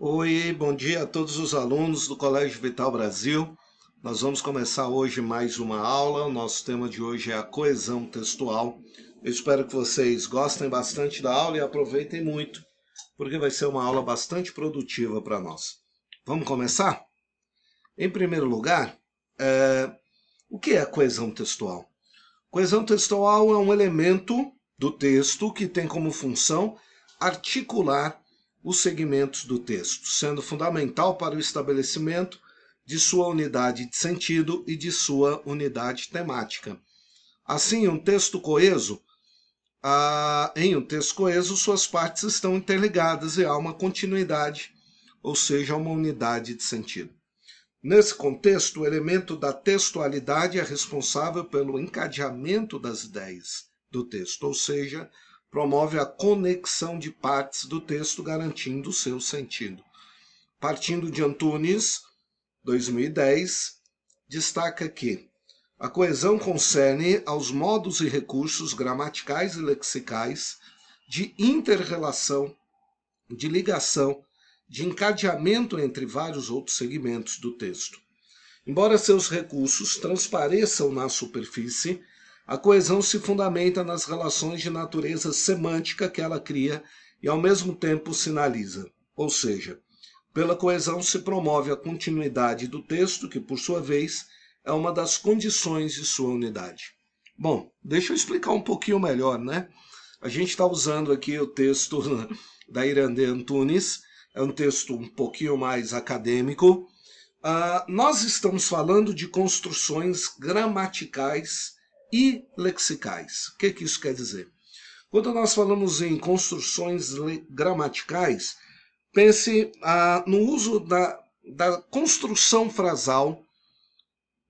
Oi, bom dia a todos os alunos do Colégio Vital Brasil. Nós vamos começar hoje mais uma aula. O nosso tema de hoje é a coesão textual. Eu espero que vocês gostem bastante da aula e aproveitem muito, porque vai ser uma aula bastante produtiva para nós. Vamos começar? Em primeiro lugar, o que é a coesão textual? Coesão textual é um elemento do texto que tem como função articular os segmentos do texto, sendo fundamental para o estabelecimento de sua unidade de sentido e de sua unidade temática. Assim, em um texto coeso, suas partes estão interligadas e há uma continuidade, ou seja, uma unidade de sentido. Nesse contexto, o elemento da textualidade é responsável pelo encadeamento das ideias do texto, ou seja, promove a conexão de partes do texto, garantindo o seu sentido. Partindo de Antunes, 2010, destaca que a coesão concerne aos modos e recursos gramaticais e lexicais de inter-relação, de ligação, de encadeamento entre vários outros segmentos do texto. Embora seus recursos transpareçam na superfície, a coesão se fundamenta nas relações de natureza semântica que ela cria e ao mesmo tempo sinaliza. Ou seja, pela coesão se promove a continuidade do texto, que por sua vez é uma das condições de sua unidade. Bom, deixa eu explicar um pouquinho melhor, né? A gente está usando aqui o texto da Irandê Antunes, é um texto um pouquinho mais acadêmico. Nós estamos falando de construções gramaticais e lexicais. O que isso quer dizer? Quando nós falamos em construções gramaticais, pense no uso da construção frasal,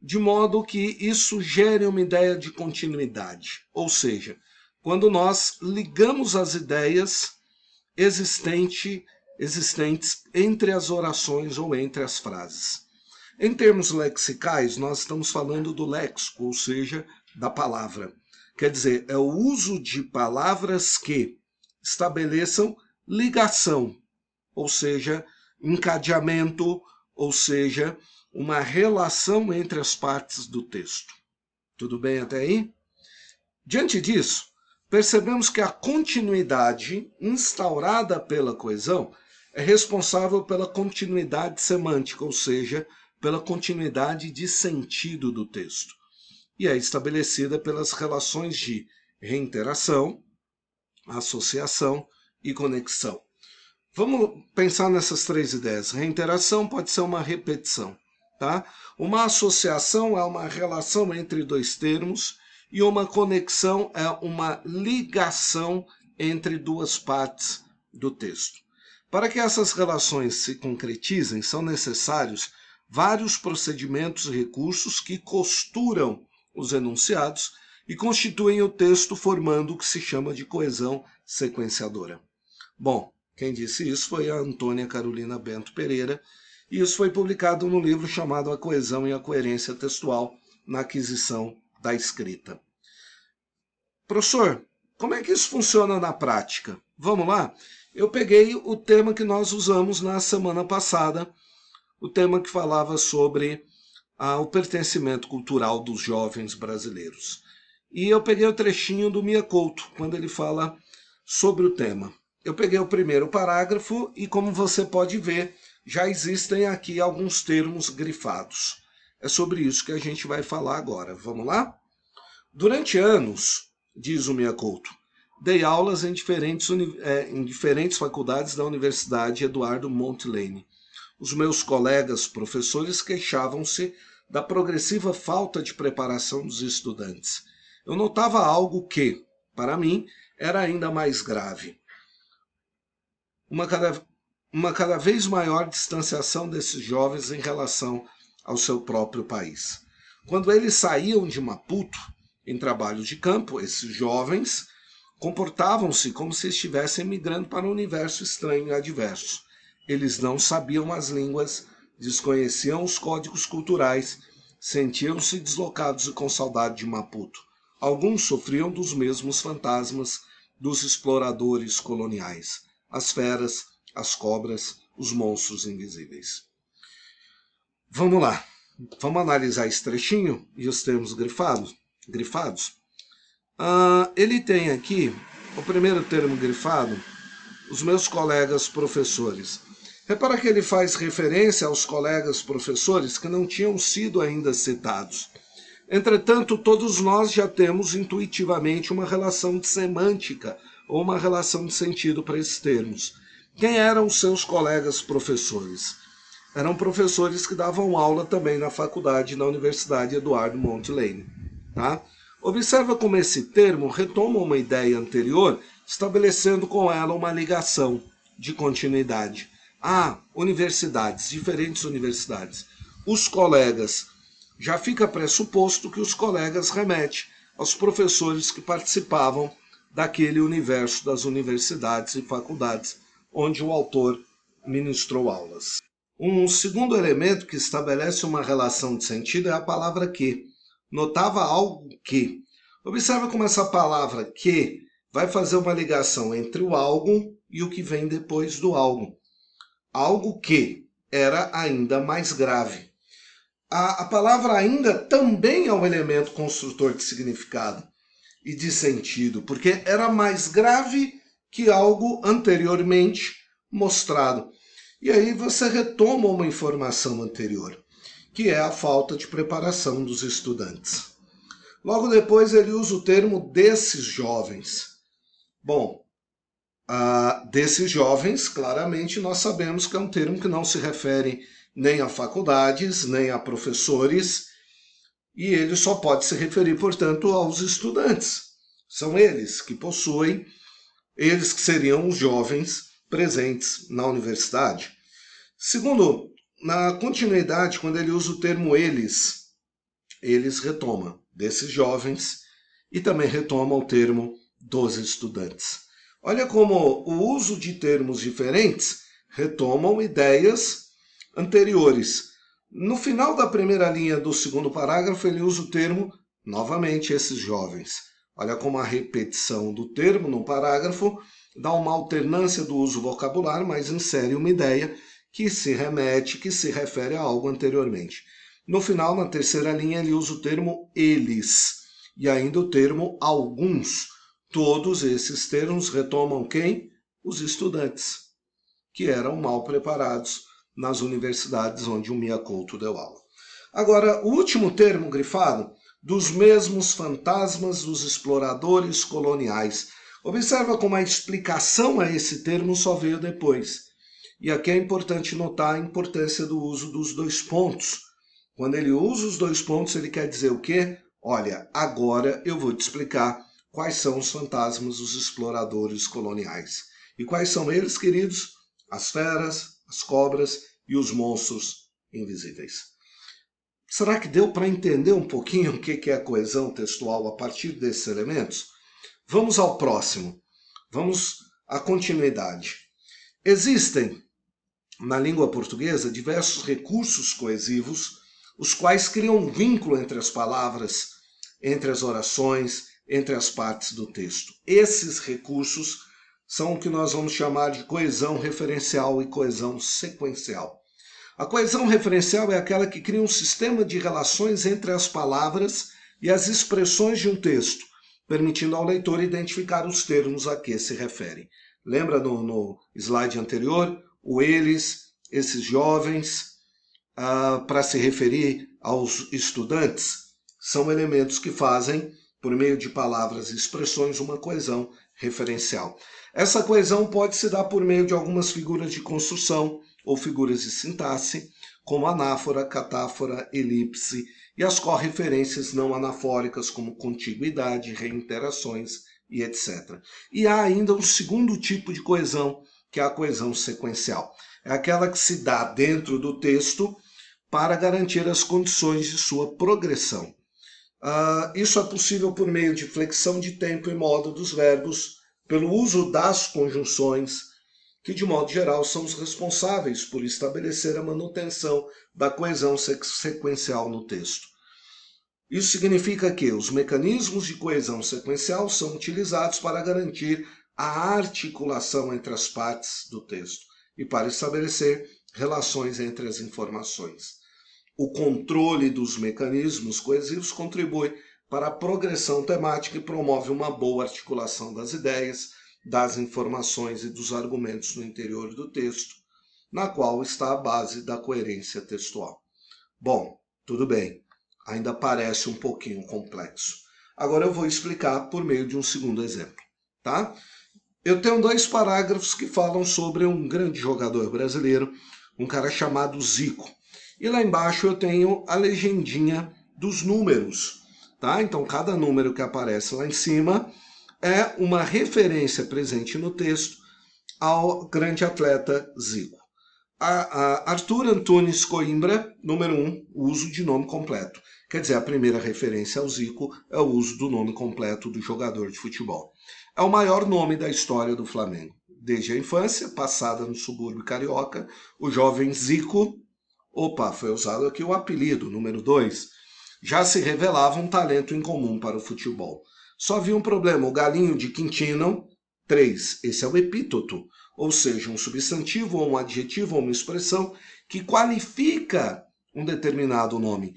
de modo que isso gere uma ideia de continuidade. Ou seja, quando nós ligamos as ideias existentes entre as orações ou entre as frases. Em termos lexicais, nós estamos falando do léxico, ou seja, da palavra. Quer dizer, é o uso de palavras que estabeleçam ligação, ou seja, encadeamento, ou seja, uma relação entre as partes do texto. Tudo bem até aí? Diante disso, percebemos que a continuidade instaurada pela coesão é responsável pela continuidade semântica, ou seja, pela continuidade de sentido do texto. E é estabelecida pelas relações de reiteração, associação e conexão. Vamos pensar nessas três ideias. Reiteração pode ser uma repetição, tá? Uma associação é uma relação entre dois termos e uma conexão é uma ligação entre duas partes do texto. Para que essas relações se concretizem, são necessários vários procedimentos e recursos que costuram os enunciados e constituem o texto, formando o que se chama de coesão sequenciadora. Bom, quem disse isso foi a Antônia Carolina Bento Pereira, e isso foi publicado no livro chamado A Coesão e a Coerência Textual na Aquisição da Escrita. Professor, como é que isso funciona na prática? Vamos lá? Eu peguei o tema que nós usamos na semana passada, o tema que falava sobre o pertencimento cultural dos jovens brasileiros. E eu peguei o trechinho do Mia Couto, quando ele fala sobre o tema. Eu peguei o primeiro parágrafo e, como você pode ver, já existem aqui alguns termos grifados. É sobre isso que a gente vai falar agora. Vamos lá? Durante anos, diz o Mia Couto, dei aulas em diferentes faculdades da Universidade Eduardo Mondlane. Os meus colegas professores queixavam-se da progressiva falta de preparação dos estudantes. Eu notava algo que, para mim, era ainda mais grave. Uma cada vez maior distanciação desses jovens em relação ao seu próprio país. Quando eles saíam de Maputo em trabalho de campo, esses jovens comportavam-se como se estivessem migrando para um universo estranho e adverso. Eles não sabiam as línguas, desconheciam os códigos culturais, sentiam-se deslocados e com saudade de Maputo. Alguns sofriam dos mesmos fantasmas dos exploradores coloniais. As feras, as cobras, os monstros invisíveis. Vamos lá. Vamos analisar esse trechinho e os termos grifados. Ele tem aqui o primeiro termo grifado, os meus colegas professores. Repara que ele faz referência aos colegas professores que não tinham sido ainda citados. Entretanto, todos nós já temos intuitivamente uma relação de semântica ou uma relação de sentido para esses termos. Quem eram os seus colegas professores? Eram professores que davam aula também na faculdade, na Universidade Eduardo Mondlane. Tá? Observa como esse termo retoma uma ideia anterior, estabelecendo com ela uma ligação de continuidade. Universidades, diferentes universidades. Os colegas, já fica pressuposto que os colegas remete aos professores que participavam daquele universo das universidades e faculdades onde o autor ministrou aulas. Um segundo elemento que estabelece uma relação de sentido é a palavra que. Notava algo que. Observa como essa palavra que vai fazer uma ligação entre o algo e o que vem depois do algo. Algo que era ainda mais grave. A palavra ainda também é um elemento construtor de significado e de sentido, porque era mais grave que algo anteriormente mostrado. E aí você retoma uma informação anterior, que é a falta de preparação dos estudantes. Logo depois ele usa o termo desses jovens. Bom, desses jovens, claramente nós sabemos que é um termo que não se refere nem a faculdades, nem a professores, e ele só pode se referir, portanto, aos estudantes. São eles que possuem, eles que seriam os jovens presentes na universidade. Segundo, na continuidade, quando ele usa o termo eles retoma desses jovens e também retoma o termo dos estudantes. Olha como o uso de termos diferentes retomam ideias anteriores. No final da primeira linha do segundo parágrafo, ele usa o termo, novamente, esses jovens. Olha como a repetição do termo no parágrafo dá uma alternância do uso vocabular, mas insere uma ideia que se remete, que se refere a algo anteriormente. No final, na terceira linha, ele usa o termo eles e ainda o termo alguns. Todos esses termos retomam quem? Os estudantes, que eram mal preparados nas universidades onde o Mia Couto deu aula. Agora, o último termo grifado, dos mesmos fantasmas dos exploradores coloniais. Observa como a explicação a esse termo só veio depois. E aqui é importante notar a importância do uso dos dois pontos. Quando ele usa os dois pontos, ele quer dizer o quê? Olha, agora eu vou te explicar quais são os fantasmas dos exploradores coloniais. E quais são eles, queridos? As feras, as cobras e os monstros invisíveis. Será que deu para entender um pouquinho o que é a coesão textual a partir desses elementos? Vamos ao próximo. Vamos à continuidade. Existem, na língua portuguesa, diversos recursos coesivos, os quais criam um vínculo entre as palavras, entre as orações, entre as partes do texto. Esses recursos são o que nós vamos chamar de coesão referencial e coesão sequencial. A coesão referencial é aquela que cria um sistema de relações entre as palavras e as expressões de um texto, permitindo ao leitor identificar os termos a que se refere. Lembra no slide anterior? O eles, esses jovens, para se referir aos estudantes, são elementos que fazem, por meio de palavras e expressões, uma coesão referencial. Essa coesão pode se dar por meio de algumas figuras de construção ou figuras de sintaxe, como anáfora, catáfora, elipse, e as correferências não anafóricas, como contiguidade, reiterações e etc. E há ainda um segundo tipo de coesão, que é a coesão sequencial. É aquela que se dá dentro do texto para garantir as condições de sua progressão. Isso é possível por meio de flexão de tempo e modo dos verbos, pelo uso das conjunções, que de modo geral são os responsáveis por estabelecer a manutenção da coesão sequencial no texto. Isso significa que os mecanismos de coesão sequencial são utilizados para garantir a articulação entre as partes do texto. e para estabelecer relações entre as informações. O controle dos mecanismos coesivos contribui para a progressão temática e promove uma boa articulação das ideias, das informações e dos argumentos no interior do texto, na qual está a base da coerência textual. Bom, tudo bem, ainda parece um pouquinho complexo. Agora eu vou explicar por meio de um segundo exemplo, tá? Eu tenho 2 parágrafos que falam sobre um grande jogador brasileiro, um cara chamado Zico. E lá embaixo eu tenho a legendinha dos números, tá? Então cada número que aparece lá em cima é uma referência presente no texto ao grande atleta Zico. Arthur Antunes Coimbra, número 1, o uso de nome completo. Quer dizer, a primeira referência ao Zico é o uso do nome completo do jogador de futebol. É o maior nome da história do Flamengo. Desde a infância, passada no subúrbio carioca, o jovem Zico, foi usado aqui o apelido, número 2, já se revelava um talento incomum para o futebol. Só havia um problema, o galinho de Quintino, 3, esse é o epíteto, ou seja, um substantivo ou um adjetivo ou uma expressão que qualifica um determinado nome.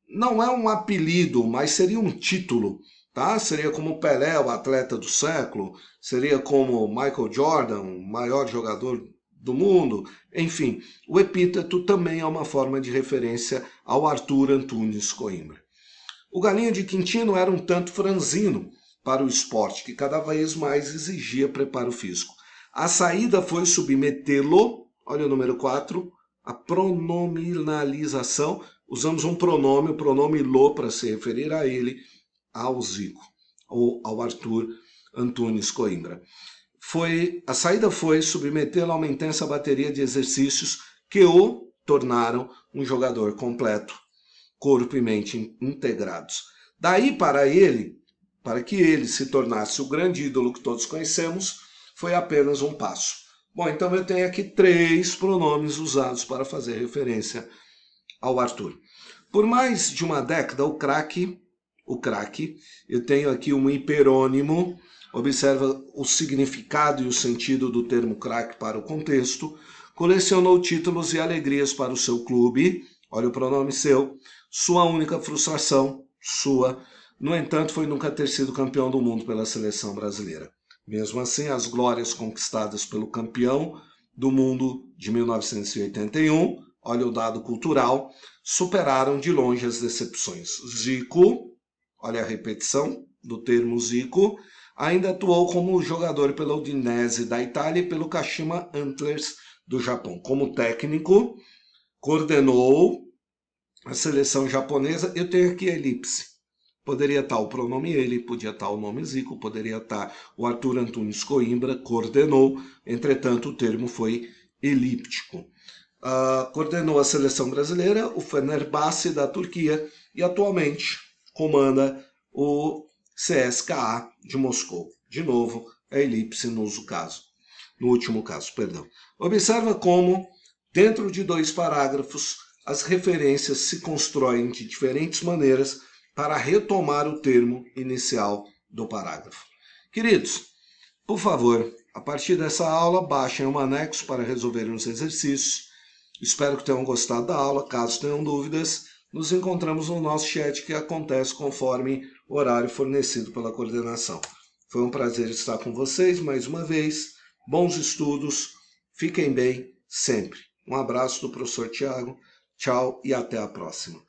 Não é um apelido, mas seria um título, tá? Seria como Pelé, o atleta do século, seria como Michael Jordan, o maior jogador do mundo, enfim, o epíteto também é uma forma de referência ao Arthur Antunes Coimbra. O galinho de Quintino era um tanto franzino para o esporte, que cada vez mais exigia preparo físico. A saída foi submetê-lo, olha o número 4, a pronominalização. Usamos um pronome, o pronome lo, para se referir a ele, ao Zico, ou ao Arthur Antunes Coimbra. A saída foi submetê-lo a uma intensa bateria de exercícios que o tornaram um jogador completo, corpo e mente integrados. Daí para que ele se tornasse o grande ídolo que todos conhecemos, foi apenas um passo. Bom, então eu tenho aqui 3 pronomes usados para fazer referência ao Arthur. Por mais de uma década, o craque, eu tenho aqui um hiperônimo, observa o significado e o sentido do termo craque para o contexto, colecionou títulos e alegrias para o seu clube, olha o pronome seu, sua única frustração, no entanto, foi nunca ter sido campeão do mundo pela seleção brasileira. Mesmo assim, as glórias conquistadas pelo campeão do mundo de 1981, olha o dado cultural, superaram de longe as decepções. Zico, olha a repetição do termo Zico, ainda atuou como jogador pela Udinese da Itália e pelo Kashima Antlers do Japão. Como técnico, coordenou a seleção japonesa. Eu tenho aqui a elipse. Poderia estar o pronome ele, podia estar o nome Zico, poderia estar o Arthur Antunes Coimbra, coordenou, entretanto o termo foi elíptico. Coordenou a seleção brasileira, o Fenerbahçe da Turquia, e atualmente comanda o CSKA de Moscou. De novo, a elipse no último caso. Observa como, dentro de 2 parágrafos, as referências se constroem de diferentes maneiras para retomar o termo inicial do parágrafo. Queridos, por favor, a partir dessa aula, baixem um anexo para resolverem os exercícios. Espero que tenham gostado da aula. Caso tenham dúvidas, nos encontramos no nosso chat, que acontece conforme o horário fornecido pela coordenação. Foi um prazer estar com vocês mais uma vez. Bons estudos, fiquem bem sempre. Um abraço do professor Tiago, tchau e até a próxima.